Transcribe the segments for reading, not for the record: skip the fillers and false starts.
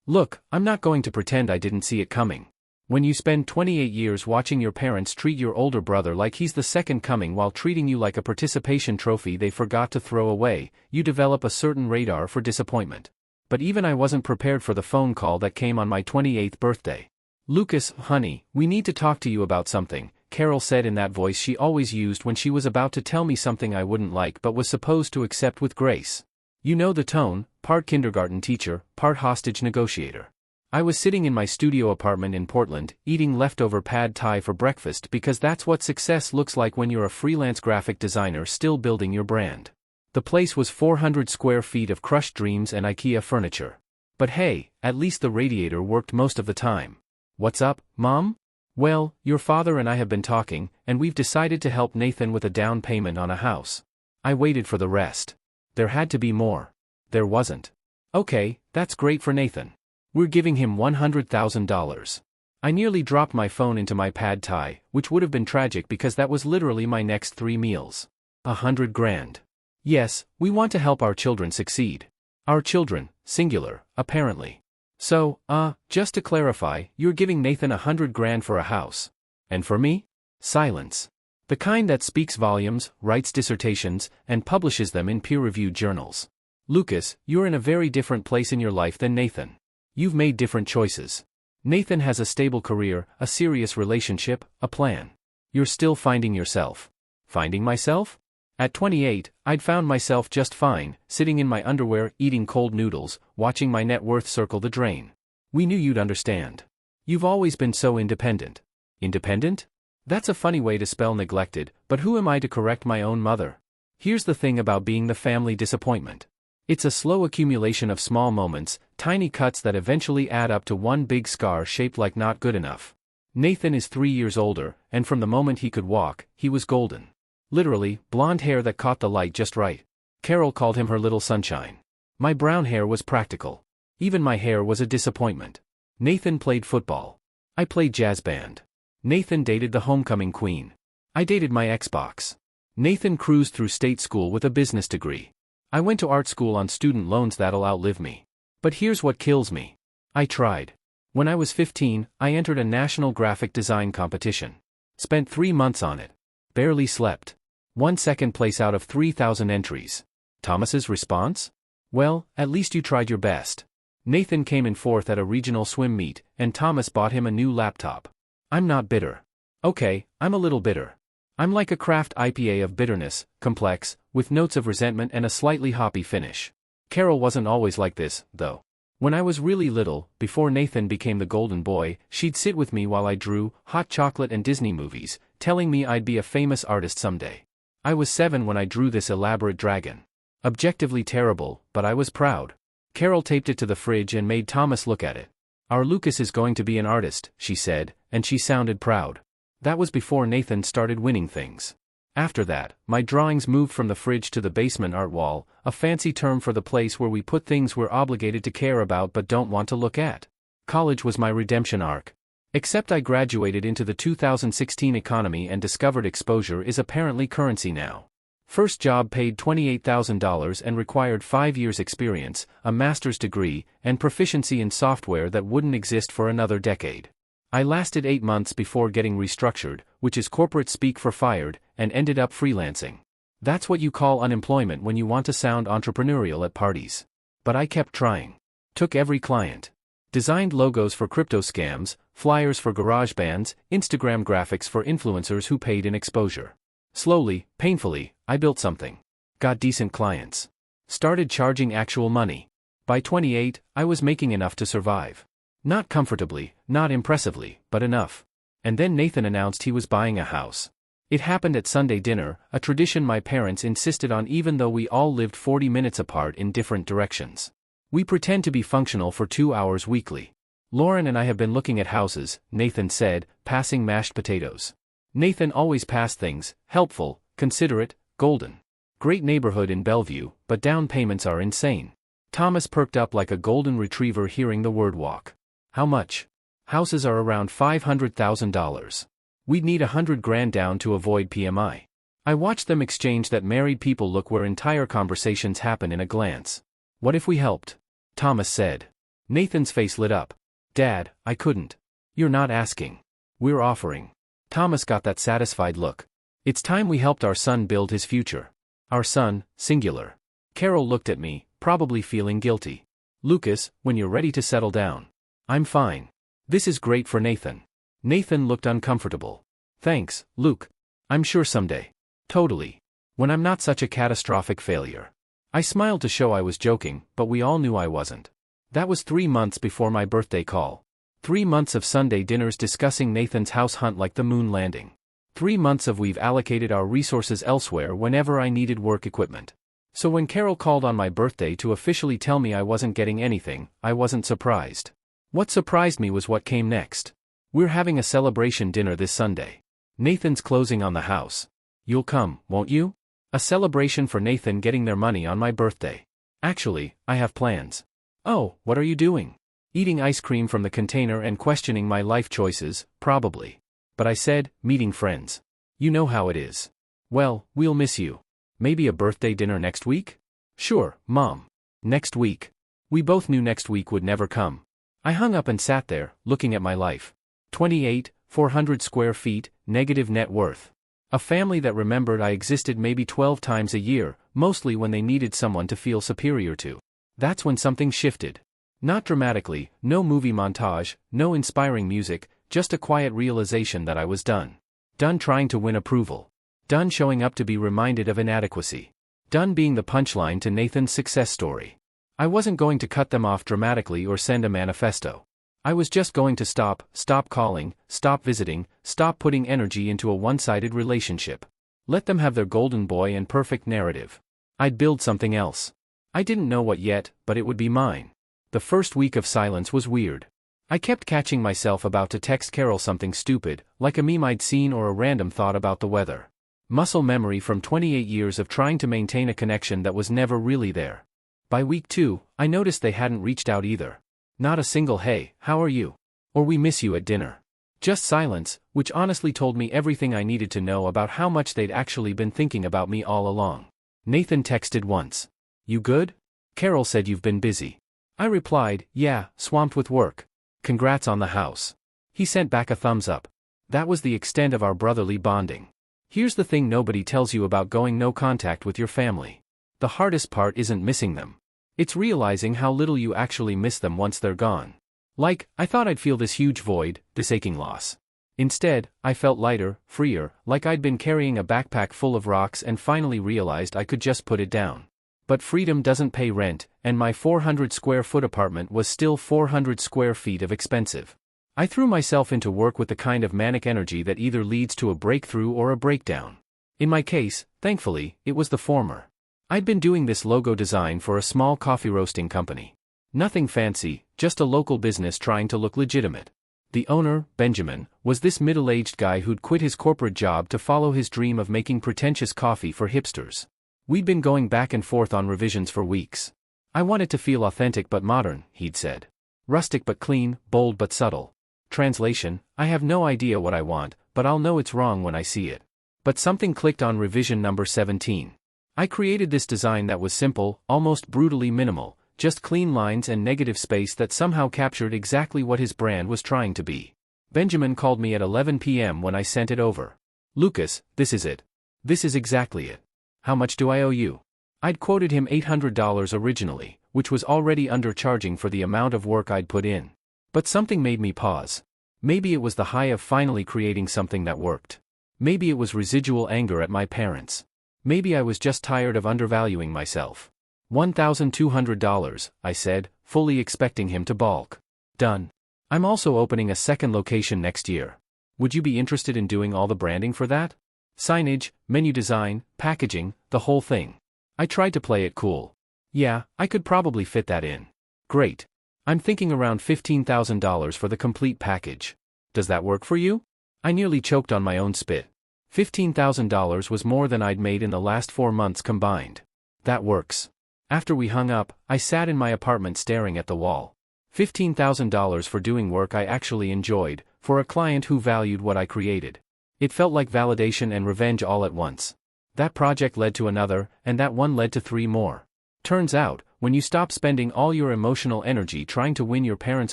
Look, I'm not going to pretend I didn't see it coming. When you spend 28 years watching your parents treat your older brother like he's the second coming while treating you like a participation trophy they forgot to throw away, you develop a certain radar for disappointment. But even I wasn't prepared for the phone call that came on my 28th birthday. "Lucas, honey, we need to talk to you about something," Carol said in that voice she always used when she was about to tell me something I wouldn't like but was supposed to accept with grace. You know the tone, part kindergarten teacher, part hostage negotiator. I was sitting in my studio apartment in Portland, eating leftover pad thai for breakfast because that's what success looks like when you're a freelance graphic designer still building your brand. The place was 400 square feet of crushed dreams and IKEA furniture. But hey, at least the radiator worked most of the time. "What's up, Mom?" "Well, your father and I have been talking, and we've decided to help Nathan with a down payment on a house." I waited for the rest. There had to be more. There wasn't. "Okay, that's great for Nathan. We're giving him $100,000. I nearly dropped my phone into my pad thai, which would have been tragic because that was literally my next 3 meals. $100,000. Yes, we want to help our children succeed. Our children, singular, apparently. So, just to clarify, you're giving Nathan $100,000 for a house. And for me? Silence. The kind that speaks volumes, writes dissertations, and publishes them in peer-reviewed journals. Lucas, you're in a very different place in your life than Nathan. You've made different choices. Nathan has a stable career, a serious relationship, a plan. You're still finding yourself. Finding myself? At 28, I'd found myself just fine, sitting in my underwear, eating cold noodles, watching my net worth circle the drain. We knew you'd understand. You've always been so independent. Independent? That's a funny way to spell neglected, but who am I to correct my own mother? Here's the thing about being the family disappointment. It's a slow accumulation of small moments, tiny cuts that eventually add up to one big scar shaped like not good enough. Nathan is 3 years older, and from the moment he could walk, he was golden. Literally, blonde hair that caught the light just right. Carol called him her little sunshine. My brown hair was practical. Even my hair was a disappointment. Nathan played football. I played jazz band. Nathan dated the homecoming queen. I dated my Xbox. Nathan cruised through state school with a business degree. I went to art school on student loans that'll outlive me. But here's what kills me. I tried. When I was 15, I entered a national graphic design competition. Spent 3 months on it. Barely slept. Won second place out of 3,000 entries. Thomas's response? "Well, at least you tried your best." Nathan came in fourth at a regional swim meet, and Thomas bought him a new laptop. I'm not bitter. Okay, I'm a little bitter. I'm like a craft IPA of bitterness, complex, with notes of resentment and a slightly hoppy finish. Carol wasn't always like this, though. When I was really little, before Nathan became the golden boy, she'd sit with me while I drew hot chocolate and Disney movies, telling me I'd be a famous artist someday. I was 7 when I drew this elaborate dragon. Objectively terrible, but I was proud. Carol taped it to the fridge and made Thomas look at it. "Our Lucas is going to be an artist," she said, and she sounded proud. That was before Nathan started winning things. After that, my drawings moved from the fridge to the basement art wall, a fancy term for the place where we put things we're obligated to care about but don't want to look at. College was my redemption arc. Except I graduated into the 2016 economy and discovered exposure is apparently currency now. First job paid $28,000 and required 5 years experience, a master's degree, and proficiency in software that wouldn't exist for another decade. I lasted 8 months before getting restructured, which is corporate speak for fired, and ended up freelancing. That's what you call unemployment when you want to sound entrepreneurial at parties. But I kept trying. Took every client. Designed logos for crypto scams, flyers for garage bands, Instagram graphics for influencers who paid in exposure. Slowly, painfully, I built something. Got decent clients. Started charging actual money. By 28, I was making enough to survive. Not comfortably, not impressively, but enough. And then Nathan announced he was buying a house. It happened at Sunday dinner, a tradition my parents insisted on even though we all lived 40 minutes apart in different directions. We pretend to be functional for 2 hours weekly. "Lauren and I have been looking at houses," Nathan said, passing mashed potatoes. Nathan always passed things, helpful, considerate, golden. Great neighborhood in Bellevue, but down payments are insane. Thomas perked up like a golden retriever hearing the word walk. "How much?" "Houses are around $500,000. We'd need $100,000 down to avoid PMI. I watched them exchange that married people look where entire conversations happen in a glance. "What if we helped?" Thomas said. Nathan's face lit up. Dad, I couldn't. You're not asking. We're offering. Thomas got that satisfied look. It's time we helped our son build his future. Our son, singular. Carol looked at me, probably feeling guilty. Lucas, when you're ready to settle down. I'm fine. This is great for Nathan. Nathan looked uncomfortable. Thanks, Luke. I'm sure someday. Totally. When I'm not such a catastrophic failure. I smiled to show I was joking, but we all knew I wasn't. That was 3 months before my birthday call. 3 months of Sunday dinners discussing Nathan's house hunt like the moon landing. 3 months of we've allocated our resources elsewhere whenever I needed work equipment. So when Carol called on my birthday to officially tell me I wasn't getting anything, I wasn't surprised. What surprised me was what came next. We're having a celebration dinner this Sunday. Nathan's closing on the house. You'll come, won't you? A celebration for Nathan getting their money on my birthday. Actually, I have plans. Oh, what are you doing? Eating ice cream from the container and questioning my life choices, probably. But I said, meeting friends. You know how it is. Well, we'll miss you. Maybe a birthday dinner next week? Sure, Mom. Next week. We both knew next week would never come. I hung up and sat there, looking at my life. 28, 400 square feet, negative net worth. A family that remembered I existed maybe 12 times a year, mostly when they needed someone to feel superior to. That's when something shifted. Not dramatically, no movie montage, no inspiring music, just a quiet realization that I was done. Done trying to win approval. Done showing up to be reminded of inadequacy. Done being the punchline to Nathan's success story. I wasn't going to cut them off dramatically or send a manifesto. I was just going to stop calling, stop visiting, stop putting energy into a one-sided relationship. Let them have their golden boy and perfect narrative. I'd build something else. I didn't know what yet, but it would be mine. The first week of silence was weird. I kept catching myself about to text Carol something stupid, like a meme I'd seen or a random thought about the weather. Muscle memory from 28 years of trying to maintain a connection that was never really there. By week 2, I noticed they hadn't reached out either. Not a single hey, how are you? Or we miss you at dinner. Just silence, which honestly told me everything I needed to know about how much they'd actually been thinking about me all along. Nathan texted once. You good? Carol said you've been busy. I replied, yeah, swamped with work. Congrats on the house. He sent back a thumbs up. That was the extent of our brotherly bonding. Here's the thing nobody tells you about going no contact with your family. The hardest part isn't missing them. It's realizing how little you actually miss them once they're gone. Like, I thought I'd feel this huge void, this aching loss. Instead, I felt lighter, freer, like I'd been carrying a backpack full of rocks and finally realized I could just put it down. But freedom doesn't pay rent, and my 400 square foot apartment was still 400 square feet of expensive. I threw myself into work with the kind of manic energy that either leads to a breakthrough or a breakdown. In my case, thankfully, it was the former. I'd been doing this logo design for a small coffee roasting company. Nothing fancy, just a local business trying to look legitimate. The owner, Benjamin, was this middle-aged guy who'd quit his corporate job to follow his dream of making pretentious coffee for hipsters. We'd been going back and forth on revisions for weeks. I wanted to feel authentic but modern, he'd said. Rustic but clean, bold but subtle. Translation, I have no idea what I want, but I'll know it's wrong when I see it. But something clicked on revision number 17. I created this design that was simple, almost brutally minimal, just clean lines and negative space that somehow captured exactly what his brand was trying to be. Benjamin called me at 11 p.m. when I sent it over. Lucas, this is it. This is exactly it. How much do I owe you? I'd quoted him $800 originally, which was already undercharging for the amount of work I'd put in. But something made me pause. Maybe it was the high of finally creating something that worked. Maybe it was residual anger at my parents. Maybe I was just tired of undervaluing myself. $1,200, I said, fully expecting him to balk. Done. I'm also opening a second location next year. Would you be interested in doing all the branding for that? Signage, menu design, packaging, the whole thing. I tried to play it cool. Yeah, I could probably fit that in. Great. I'm thinking around $15,000 for the complete package. Does that work for you? I nearly choked on my own spit. $15,000 was more than I'd made in the last 4 months combined. That works. After we hung up, I sat in my apartment staring at the wall. $15,000 for doing work I actually enjoyed, for a client who valued what I created. It felt like validation and revenge all at once. That project led to another, and that one led to 3 more. Turns out, when you stop spending all your emotional energy trying to win your parents'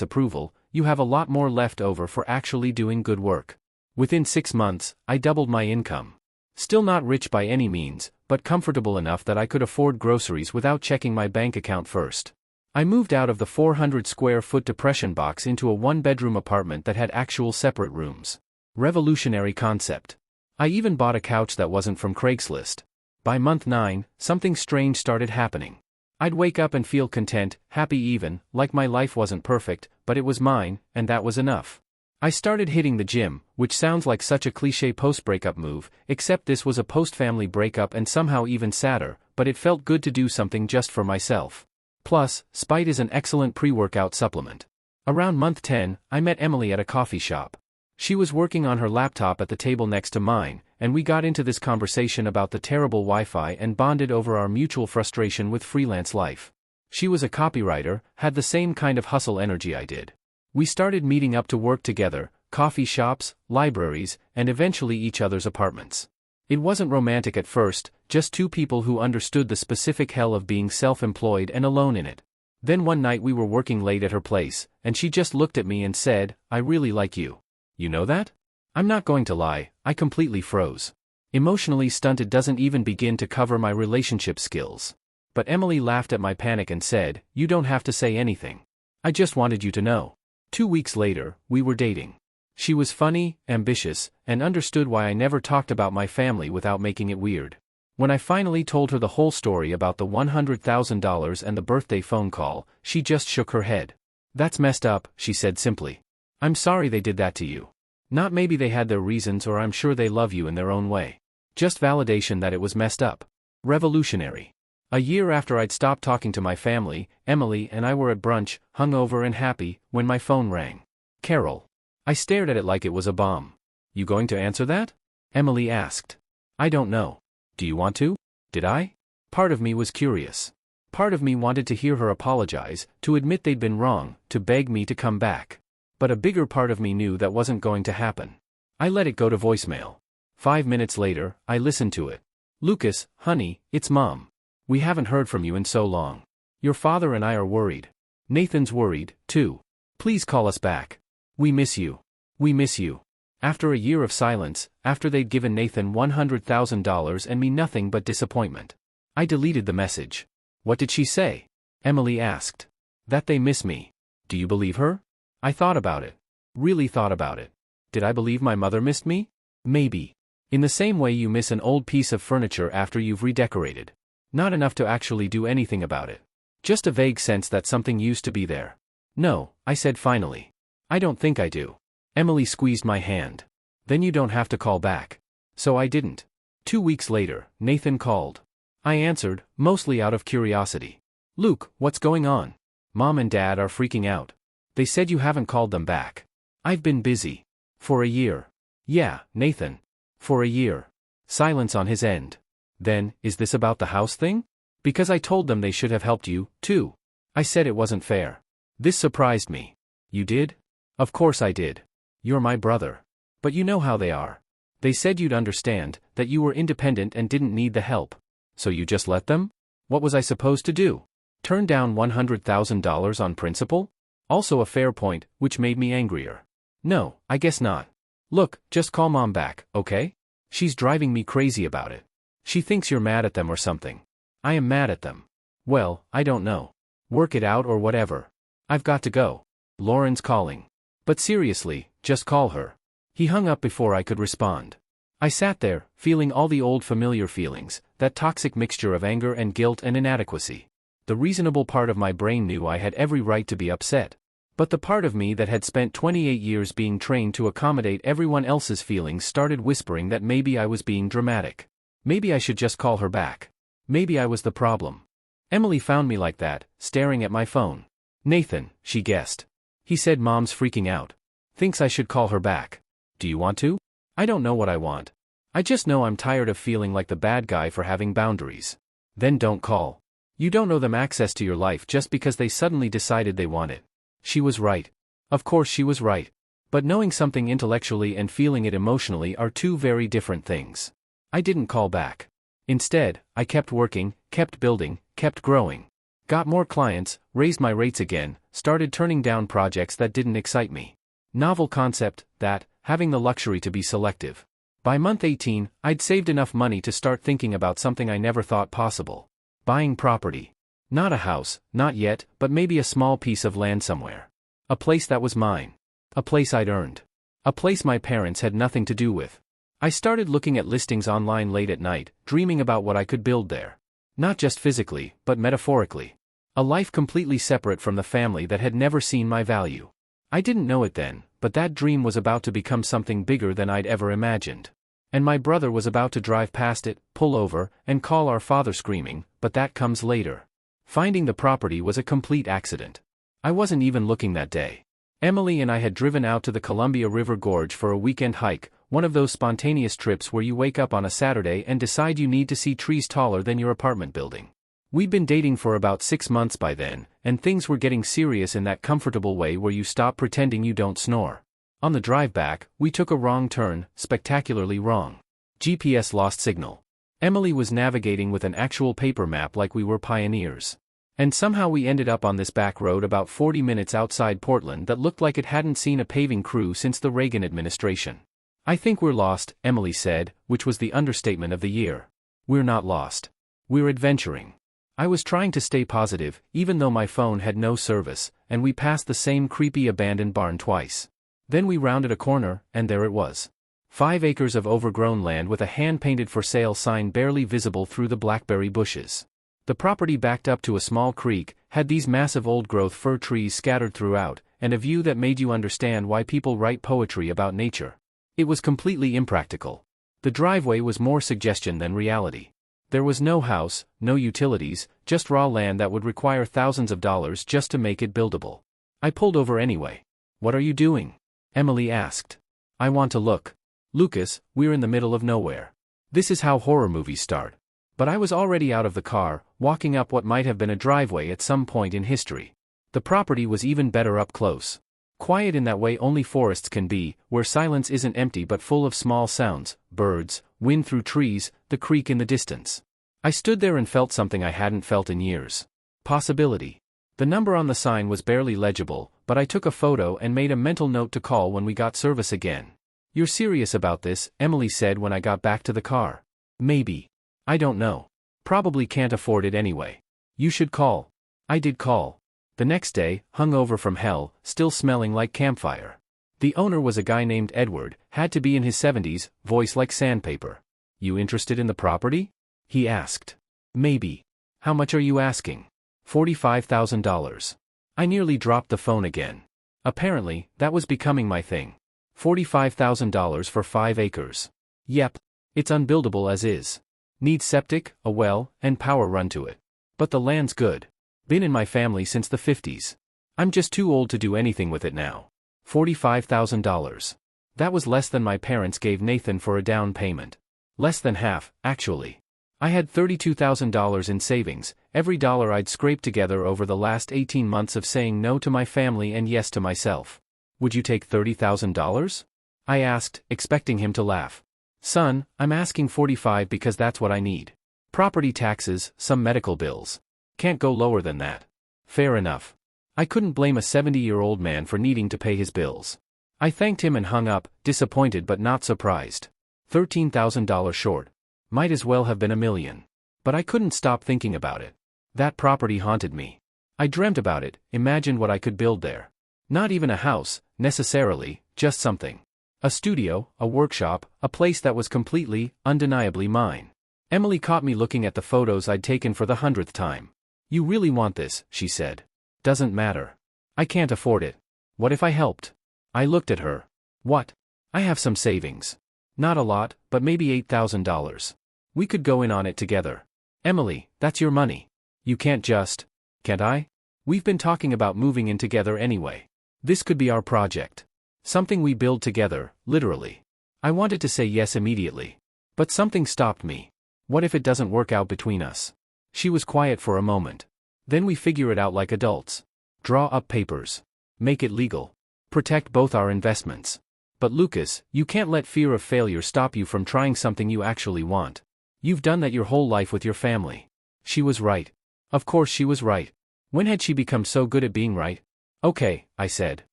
approval, you have a lot more left over for actually doing good work. Within 6 months, I doubled my income. Still not rich by any means, but comfortable enough that I could afford groceries without checking my bank account first. I moved out of the 400 square foot depression box into a one-bedroom apartment that had actual separate rooms. Revolutionary concept. I even bought a couch that wasn't from Craigslist. By month 9, something strange started happening. I'd wake up and feel content, happy even, like my life wasn't perfect, but it was mine, and that was enough. I started hitting the gym, which sounds like such a cliché post-breakup move, except this was a post-family breakup and somehow even sadder, but it felt good to do something just for myself. Plus, Spite is an excellent pre-workout supplement. Around month 10, I met Emily at a coffee shop. She was working on her laptop at the table next to mine, and we got into this conversation about the terrible Wi-Fi and bonded over our mutual frustration with freelance life. She was a copywriter, had the same kind of hustle energy I did. We started meeting up to work together, coffee shops, libraries, and eventually each other's apartments. It wasn't romantic at first, just two people who understood the specific hell of being self-employed and alone in it. Then one night we were working late at her place, and she just looked at me and said, "I really like you. You know that?" I'm not going to lie, I completely froze. Emotionally stunted doesn't even begin to cover my relationship skills. But Emily laughed at my panic and said, "You don't have to say anything. I just wanted you to know." 2 weeks later, we were dating. She was funny, ambitious, and understood why I never talked about my family without making it weird. When I finally told her the whole story about the $100,000 and the birthday phone call, she just shook her head. "That's messed up," she said simply. "I'm sorry they did that to you. Not maybe they had their reasons, or I'm sure they love you in their own way. Just validation that it was messed up." Revolutionary. A year after I'd stopped talking to my family, Emily and I were at brunch, hungover and happy, when my phone rang. "Carol." I stared at it like it was a bomb. "You going to answer that?" Emily asked. "I don't know. Do you want to?" Did I? Part of me was curious. Part of me wanted to hear her apologize, to admit they'd been wrong, to beg me to come back. But a bigger part of me knew that wasn't going to happen. I let it go to voicemail. 5 minutes later, I listened to it. "Lucas, honey, it's Mom. We haven't heard from you in so long. Your father and I are worried. Nathan's worried, too. Please call us back. We miss you. We miss you." After a year of silence, after they'd given Nathan $100,000 and me nothing but disappointment, I deleted the message. "What did she say?" Emily asked. "That they miss me." Do you believe her? I thought about it. Really thought about it. Did I believe my mother missed me? Maybe. In the same way you miss an old piece of furniture after you've redecorated. Not enough to actually do anything about it. Just a vague sense that something used to be there. "No," I said finally. "I don't think I do." Emily squeezed my hand. "Then you don't have to call back." So I didn't. 2 weeks later, Nathan called. I answered, mostly out of curiosity. "Luke, what's going on? Mom and Dad are freaking out. They said you haven't called them back." "I've been busy. For a year." "Yeah, Nathan. For a year." Silence on his end. "Then, is this about the house thing? Because I told them they should have helped you, too." I said it wasn't fair. This surprised me. "You did?" "Of course I did. You're my brother. But you know how they are. They said you'd understand, that you were independent and didn't need the help. So you just let them? What was I supposed to do? Turn down $100,000 on principle? Also a fair point, which made me angrier. No, I guess not. Look, just call Mom back, okay? She's driving me crazy about it. She thinks you're mad at them or something." "I am mad at them." "Well, I don't know. Work it out or whatever. I've got to go. Lauren's calling." "But seriously, just call her." He hung up before I could respond. I sat there, feeling all the old familiar feelings, that toxic mixture of anger and guilt and inadequacy. The reasonable part of my brain knew I had every right to be upset. But the part of me that had spent 28 years being trained to accommodate everyone else's feelings started whispering that maybe I was being dramatic. Maybe I should just call her back. Maybe I was the problem. Emily found me like that, staring at my phone. "Nathan," she guessed. He said Mom's freaking out. Thinks I should call her back. Do you want to? I don't know what I want. I just know I'm tired of feeling like the bad guy for having boundaries. Then don't call. You don't owe them access to your life just because they suddenly decided they want it. She was right. Of course she was right. But knowing something intellectually and feeling it emotionally are two very different things. I didn't call back. Instead, I kept working, kept building, kept growing. Got more clients, raised my rates again, started turning down projects that didn't excite me. Novel concept, that, having the luxury to be selective. By month 18, I'd saved enough money to start thinking about something I never thought possible. Buying property. Not a house, not yet, but maybe a small piece of land somewhere. A place that was mine. A place I'd earned. A place my parents had nothing to do with. I started looking at listings online late at night, dreaming about what I could build there. Not just physically, but metaphorically. A life completely separate from the family that had never seen my value. I didn't know it then, but that dream was about to become something bigger than I'd ever imagined. And my brother was about to drive past it, pull over, and call our father screaming, but that comes later. Finding the property was a complete accident. I wasn't even looking that day. Emily and I had driven out to the Columbia River Gorge for a weekend hike, one of those spontaneous trips where you wake up on a Saturday and decide you need to see trees taller than your apartment building. We'd been dating for about 6 months by then, and things were getting serious in that comfortable way where you stop pretending you don't snore. On the drive back, we took a wrong turn, spectacularly wrong. GPS lost signal. Emily was navigating with an actual paper map like we were pioneers. And somehow we ended up on this back road about 40 minutes outside Portland that looked like it hadn't seen a paving crew since the Reagan administration. "I think we're lost," Emily said, which was the understatement of the year. "We're not lost. We're adventuring." I was trying to stay positive, even though my phone had no service, and we passed the same creepy abandoned barn twice. Then we rounded a corner, and there it was. 5 acres of overgrown land with a hand-painted for sale sign barely visible through the blackberry bushes. The property backed up to a small creek, had these massive old-growth fir trees scattered throughout, and a view that made you understand why people write poetry about nature. It was completely impractical. The driveway was more suggestion than reality. There was no house, no utilities, just raw land that would require thousands of dollars just to make it buildable. I pulled over anyway. "What are you doing?" Emily asked. "I want to look. Lucas, we're in the middle of nowhere. This is how horror movies start." But I was already out of the car, walking up what might have been a driveway at some point in history. The property was even better up close. Quiet in that way only forests can be, where silence isn't empty but full of small sounds, birds, wind through trees, the creek in the distance. I stood there and felt something I hadn't felt in years. Possibility. The number on the sign was barely legible, but I took a photo and made a mental note to call when we got service again. "You're serious about this," Emily said when I got back to the car. "Maybe. I don't know. Probably can't afford it anyway. You should call." I did call. The next day, hungover from hell, still smelling like campfire. The owner was a guy named Edward, had to be in his 70s, voice like sandpaper. "You interested in the property?" he asked. "Maybe. How much are you asking?" $45,000. I nearly dropped the phone again. Apparently, that was becoming my thing. $45,000 for 5 acres. Yep. It's unbuildable as is. Needs septic, a well, and power run to it. But the land's good. Been in my family since the 50s. I'm just too old to do anything with it now. $45,000. That was less than my parents gave Nathan for a down payment. Less than half, actually. I had $32,000 in savings, every dollar I'd scraped together over the last 18 months of saying no to my family and yes to myself. "Would you take $30,000? I asked, expecting him to laugh. "Son, I'm asking 45 because that's what I need. Property taxes, some medical bills. Can't go lower than that." Fair enough. I couldn't blame a 70-year-old man for needing to pay his bills. I thanked him and hung up, disappointed but not surprised. $13,000 short. Might as well have been $1 million. But I couldn't stop thinking about it. That property haunted me. I dreamt about it, imagined what I could build there. Not even a house, necessarily, just something. A studio, a workshop, a place that was completely, undeniably mine. Emily caught me looking at the photos I'd taken for the 100th time. "You really want this," she said. "Doesn't matter. I can't afford it. What if I helped?" I looked at her. "What? I have some savings. Not a lot, but maybe $8,000. We could go in on it together." "Emily, that's your money. You can't just..." "Can't I? We've been talking about moving in together anyway. This could be our project. Something we build together, literally." I wanted to say yes immediately. But something stopped me. What if it doesn't work out between us? She was quiet for a moment. "Then we figure it out like adults. Draw up papers. Make it legal. Protect both our investments. But Lucas, you can't let fear of failure stop you from trying something you actually want. You've done that your whole life with your family." She was right. Of course she was right. When had she become so good at being right? Okay, I said.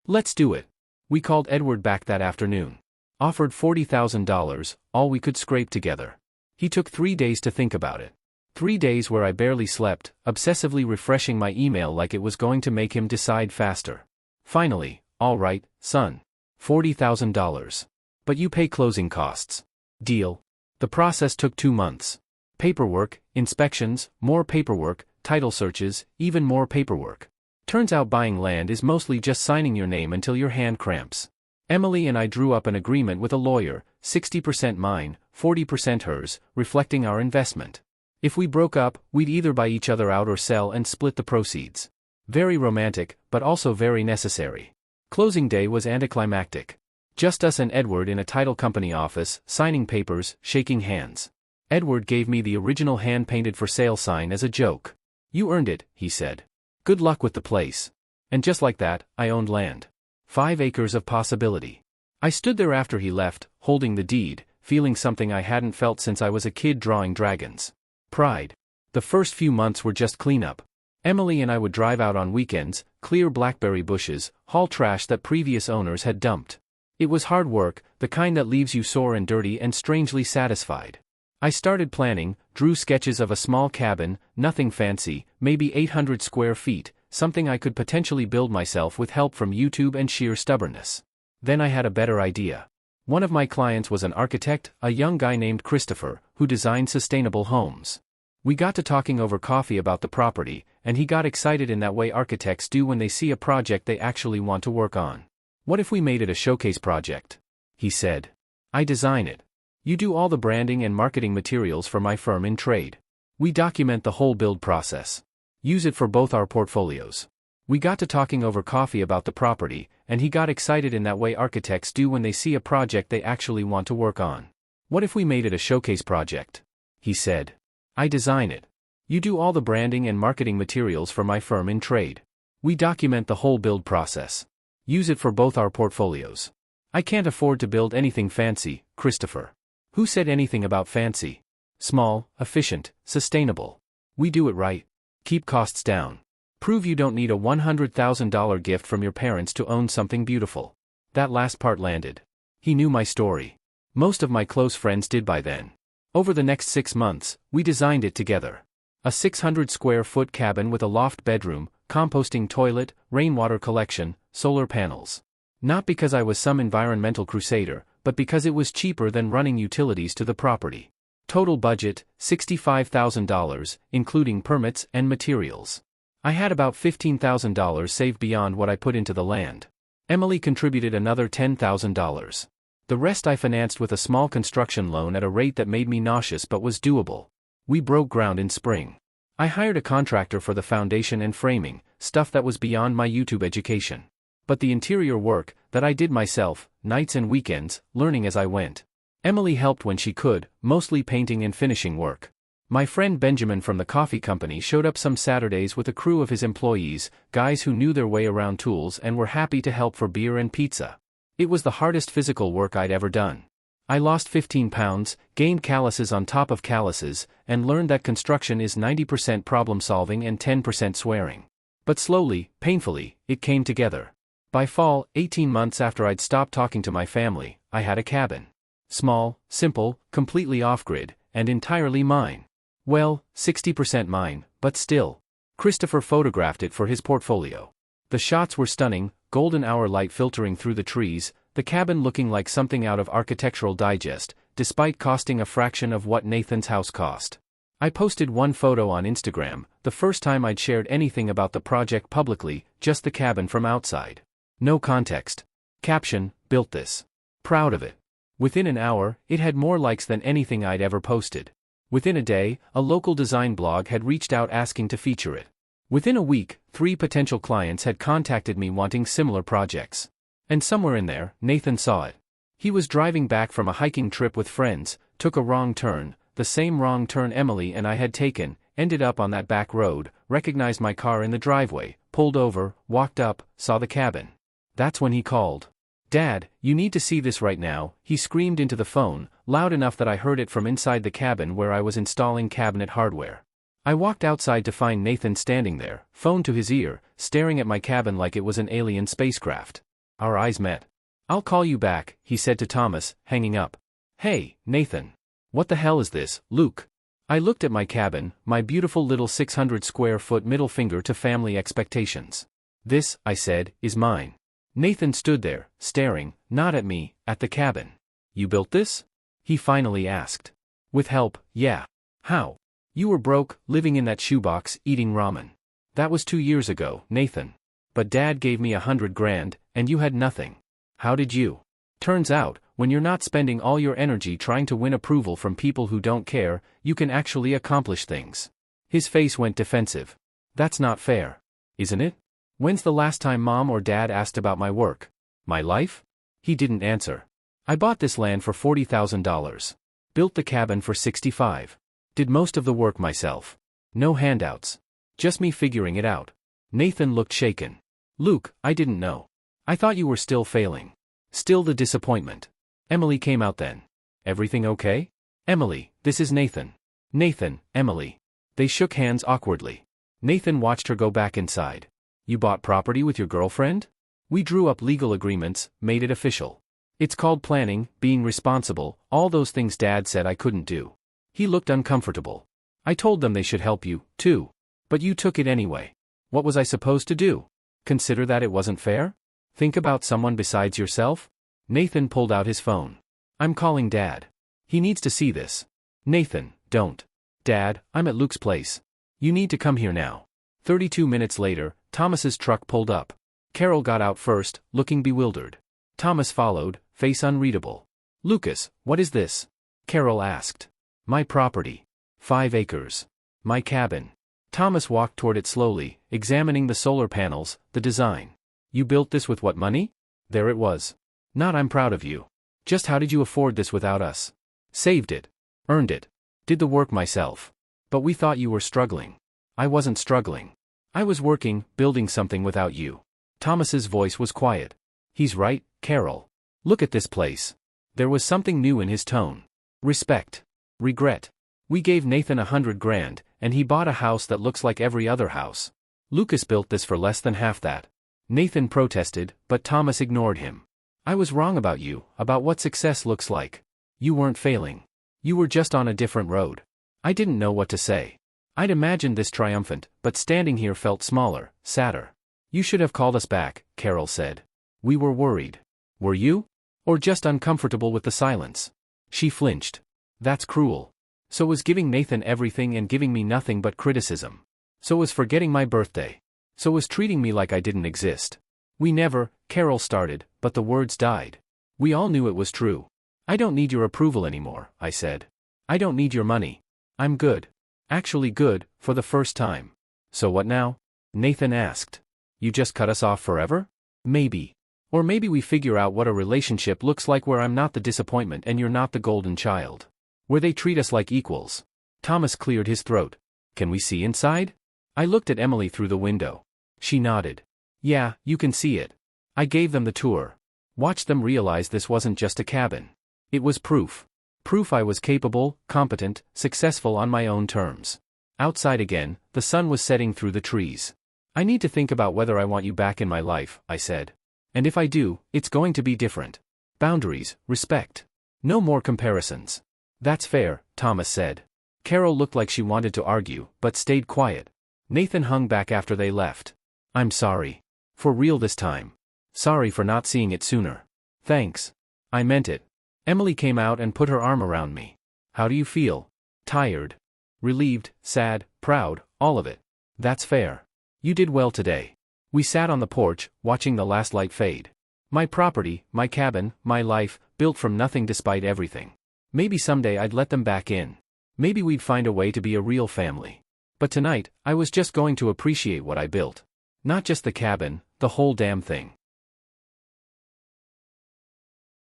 Let's do it. We called Edward back that afternoon. Offered $40,000, all we could scrape together. He took 3 days to think about it. 3 days where I barely slept, obsessively refreshing my email like it was going to make him decide faster. Finally, all right, son. $40,000. But you pay closing costs. Deal. The process took 2 months. Paperwork, inspections, more paperwork, title searches, even more paperwork. Turns out buying land is mostly just signing your name until your hand cramps. Emily and I drew up an agreement with a lawyer, 60% mine, 40% hers, reflecting our investment. If we broke up, we'd either buy each other out or sell and split the proceeds. Very romantic, but also very necessary. Closing day was anticlimactic. Just us and Edward in a title company office, signing papers, shaking hands. Edward gave me the original hand-painted for sale sign as a joke. You earned it, he said. Good luck with the place. And just like that, I owned land. 5 acres of possibility. I stood there after he left, holding the deed, feeling something I hadn't felt since I was a kid drawing dragons. Pride. The first few months were just cleanup. Emily and I would drive out on weekends, clear blackberry bushes, haul trash that previous owners had dumped. It was hard work, the kind that leaves you sore and dirty and strangely satisfied. I started planning, drew sketches of a small cabin, nothing fancy, maybe 800 square feet, something I could potentially build myself with help from YouTube and sheer stubbornness. Then I had a better idea. One of my clients was an architect, a young guy named Christopher, who designed sustainable homes. We got to talking over coffee about the property, and he got excited in that way architects do when they see a project they actually want to work on. What if we made it a showcase project? He said. I design it. You do all the branding and marketing materials for my firm in trade. We document the whole build process. Use it for both our portfolios. We got to talking over coffee about the property, and he got excited in that way architects do when they see a project they actually want to work on. What if we made it a showcase project? He said. I design it. You do all the branding and marketing materials for my firm in trade. We document the whole build process. Use it for both our portfolios. I can't afford to build anything fancy, Christopher. Who said anything about fancy? Small, efficient, sustainable. We do it right. Keep costs down. Prove you don't need a $100,000 gift from your parents to own something beautiful. That last part landed. He knew my story. Most of my close friends did by then. Over the next 6 months, we designed it together. A 600 square foot cabin with a loft bedroom, composting toilet, rainwater collection, solar panels. Not because I was some environmental crusader, but because it was cheaper than running utilities to the property. Total budget, $65,000, including permits and materials. I had about $15,000 saved beyond what I put into the land. Emily contributed another $10,000. The rest I financed with a small construction loan at a rate that made me nauseous but was doable. We broke ground in spring. I hired a contractor for the foundation and framing, stuff that was beyond my YouTube education. But the interior work, that I did myself, nights and weekends, learning as I went. Emily helped when she could, mostly painting and finishing work. My friend Benjamin from the coffee company showed up some Saturdays with a crew of his employees, guys who knew their way around tools and were happy to help for beer and pizza. It was the hardest physical work I'd ever done. I lost 15 pounds, gained calluses on top of calluses, and learned that construction is 90% problem solving and 10% swearing. But slowly, painfully, it came together. By fall, 18 months after I'd stopped talking to my family, I had a cabin. Small, simple, completely off-grid, and entirely mine. Well, 60% mine, but still. Christopher photographed it for his portfolio. The shots were stunning, golden hour light filtering through the trees, the cabin looking like something out of Architectural Digest, despite costing a fraction of what Nathan's house cost. I posted one photo on Instagram, the first time I'd shared anything about the project publicly, just the cabin from outside. No context. Caption, built this. Proud of it. Within an hour, it had more likes than anything I'd ever posted. Within a day, a local design blog had reached out asking to feature it. Within a week, 3 potential clients had contacted me wanting similar projects. And somewhere in there, Nathan saw it. He was driving back from a hiking trip with friends, took a wrong turn, the same wrong turn Emily and I had taken, ended up on that back road, recognized my car in the driveway, pulled over, walked up, saw the cabin. That's when he called. Dad, you need to see this right now, he screamed into the phone, loud enough that I heard it from inside the cabin where I was installing cabinet hardware. I walked outside to find Nathan standing there, phone to his ear, staring at my cabin like it was an alien spacecraft. Our eyes met. "I'll call you back," he said to Thomas, hanging up. "Hey, Nathan. What the hell is this, Luke?" I looked at my cabin, my beautiful little 600-square-foot middle finger to family expectations. "This," I said, "is mine." Nathan stood there, staring, not at me, at the cabin. "You built this?" he finally asked. "With help, yeah." "How?" "You were broke, living in that shoebox, eating ramen." "That was 2 years ago, Nathan. But Dad gave me $100,000, and you had nothing. How did you?" "Turns out, when you're not spending all your energy trying to win approval from people who don't care, you can actually accomplish things." His face went defensive. "That's not fair. Isn't it? When's the last time Mom or Dad asked about my work? My life?" He didn't answer. "I bought this land for $40,000. Built the cabin for $65,000. Did most of the work myself. No handouts. Just me figuring it out." Nathan looked shaken. "Luke, I didn't know. I thought you were still failing. Still the disappointment." Emily came out then. "Everything okay?" "Emily, this is Nathan." "Nathan, Emily." They shook hands awkwardly. Nathan watched her go back inside. "You bought property with your girlfriend?" "We drew up legal agreements, made it official. It's called planning, being responsible, all those things Dad said I couldn't do." He looked uncomfortable. "I told them they should help you, too. But you took it anyway. What was I supposed to do? Consider that it wasn't fair? Think about someone besides yourself?" Nathan pulled out his phone. "I'm calling Dad. He needs to see this." "Nathan, don't." "Dad, I'm at Luke's place. You need to come here now." 32 minutes later, Thomas's truck pulled up. Carol got out first, looking bewildered. Thomas followed, face unreadable. "Lucas, what is this?" Carol asked. "My property. 5 acres. My cabin." Thomas walked toward it slowly, examining the solar panels, the design. "You built this with what money?" There it was. "Not I'm proud of you. Just how did you afford this without us?" "Saved it. Earned it. Did the work myself. But we thought you were struggling." "I wasn't struggling. I was working, building something without you." Thomas's voice was quiet. "He's right, Carol. Look at this place." There was something new in his tone. Respect. Regret. "We gave Nathan $100,000, and he bought a house that looks like every other house. Lucas built this for less than half that." Nathan protested, but Thomas ignored him. "I was wrong about you, about what success looks like. You weren't failing. You were just on a different road." I didn't know what to say. I'd imagined this triumphant, but standing here felt smaller, sadder. "You should have called us back," Carol said. "We were worried." "Were you? Or just uncomfortable with the silence?" She flinched. "That's cruel. So was giving Nathan everything and giving me nothing but criticism. So was forgetting my birthday. So was treating me like I didn't exist." "We never," Carol started, but the words died. "We all knew it was true." "I don't need your approval anymore," I said. "I don't need your money. I'm good. Actually good, for the first time." "So what now?" Nathan asked. "You just cut us off forever?" "Maybe. Or maybe we figure out what a relationship looks like where I'm not the disappointment and you're not the golden child. Where they treat us like equals." Thomas cleared his throat. "Can we see inside?" I looked at Emily through the window. She nodded. "Yeah, you can see it." I gave them the tour. Watched them realize this wasn't just a cabin. It was proof. Proof I was capable, competent, successful on my own terms. Outside again, the sun was setting through the trees. "I need to think about whether I want you back in my life," I said. "And if I do, it's going to be different. Boundaries, respect. No more comparisons." "That's fair," Thomas said. Carol looked like she wanted to argue, but stayed quiet. Nathan hung back after they left. "I'm sorry. For real this time. Sorry for not seeing it sooner." "Thanks. I meant it." Emily came out and put her arm around me. "How do you feel?" "Tired. Relieved, sad, proud, all of it." "That's fair. You did well today." We sat on the porch, watching the last light fade. My property, my cabin, my life, built from nothing despite everything. Maybe someday I'd let them back in. Maybe we'd find a way to be a real family. But tonight, I was just going to appreciate what I built. Not just the cabin, the whole damn thing.